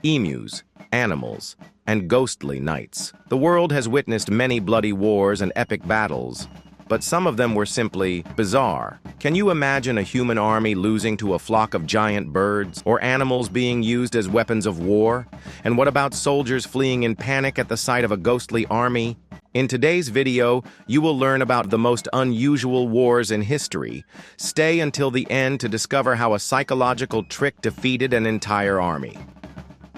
Emus, animals, and ghostly knights. The world has witnessed many bloody wars and epic battles, but some of them were simply bizarre. Can you imagine a human army losing to a flock of giant birds, or animals being used as weapons of war? And what about soldiers fleeing in panic at the sight of a ghostly army? In today's video, you will learn about the most unusual wars in history. Stay until the end to discover how a psychological trick defeated an entire army.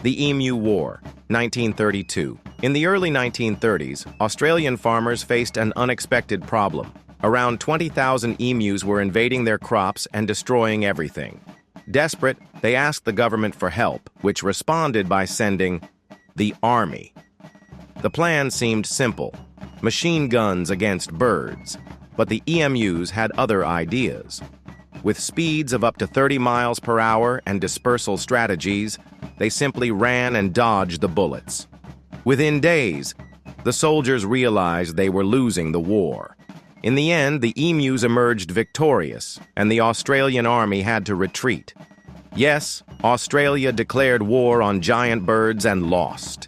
The Emu War, 1932. In the early 1930s, Australian farmers faced an unexpected problem. Around 20,000 emus were invading their crops and destroying everything. Desperate, they asked the government for help, which responded by sending the army. The plan seemed simple: machine guns against birds. But the emus had other ideas. With speeds of up to 30 miles per hour and dispersal strategies, they simply ran and dodged the bullets. Within days, the soldiers realized they were losing the war. In the end, the emus emerged victorious, and the Australian army had to retreat. Yes, Australia declared war on giant birds and lost.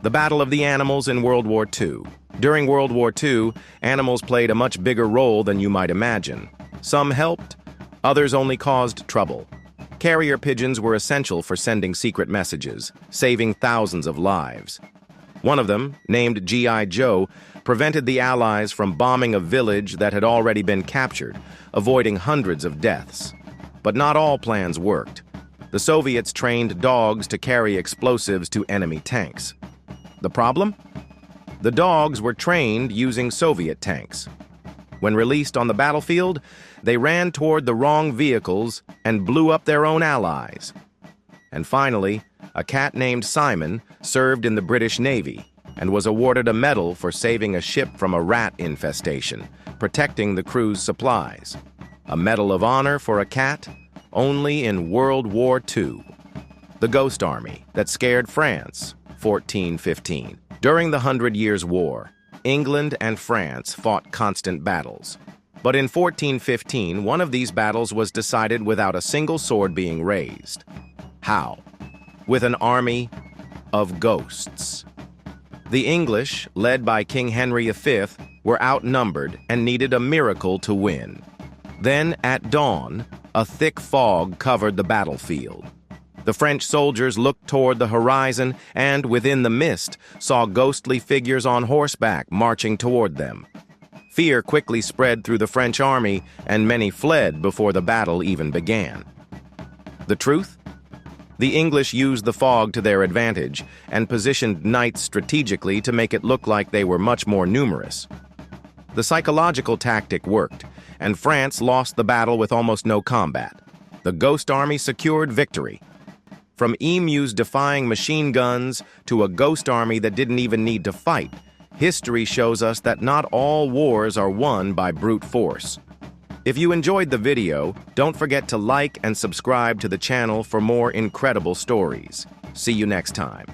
The Battle of the Animals in World War II. During World War II, animals played a much bigger role than you might imagine. Some helped, others only caused trouble. Carrier pigeons were essential for sending secret messages, saving thousands of lives. One of them, named G.I. Joe, prevented the Allies from bombing a village that had already been captured, avoiding hundreds of deaths. But not all plans worked. The Soviets trained dogs to carry explosives to enemy tanks. The problem? The dogs were trained using Soviet tanks. When released on the battlefield, they ran toward the wrong vehicles and blew up their own allies. And finally, a cat named Simon served in the British Navy and was awarded a medal for saving a ship from a rat infestation, protecting the crew's supplies. A Medal of Honor for a cat? Only in World War II. The Ghost Army that scared France, 1415. During the 100 Years' War, England and France fought constant battles. But in 1415, one of these battles was decided without a single sword being raised. How? With an army of ghosts. The English, led by King Henry V, were outnumbered and needed a miracle to win. Then, at dawn, a thick fog covered the battlefield. The French soldiers looked toward the horizon and, within the mist, saw ghostly figures on horseback marching toward them. Fear quickly spread through the French army, and many fled before the battle even began. The truth? The English used the fog to their advantage and positioned knights strategically to make it look like they were much more numerous. The psychological tactic worked, and France lost the battle with almost no combat. The Ghost Army secured victory. From emus defying machine guns to a ghost army that didn't even need to fight, history shows us that not all wars are won by brute force. If you enjoyed the video, don't forget to like and subscribe to the channel for more incredible stories. See you next time.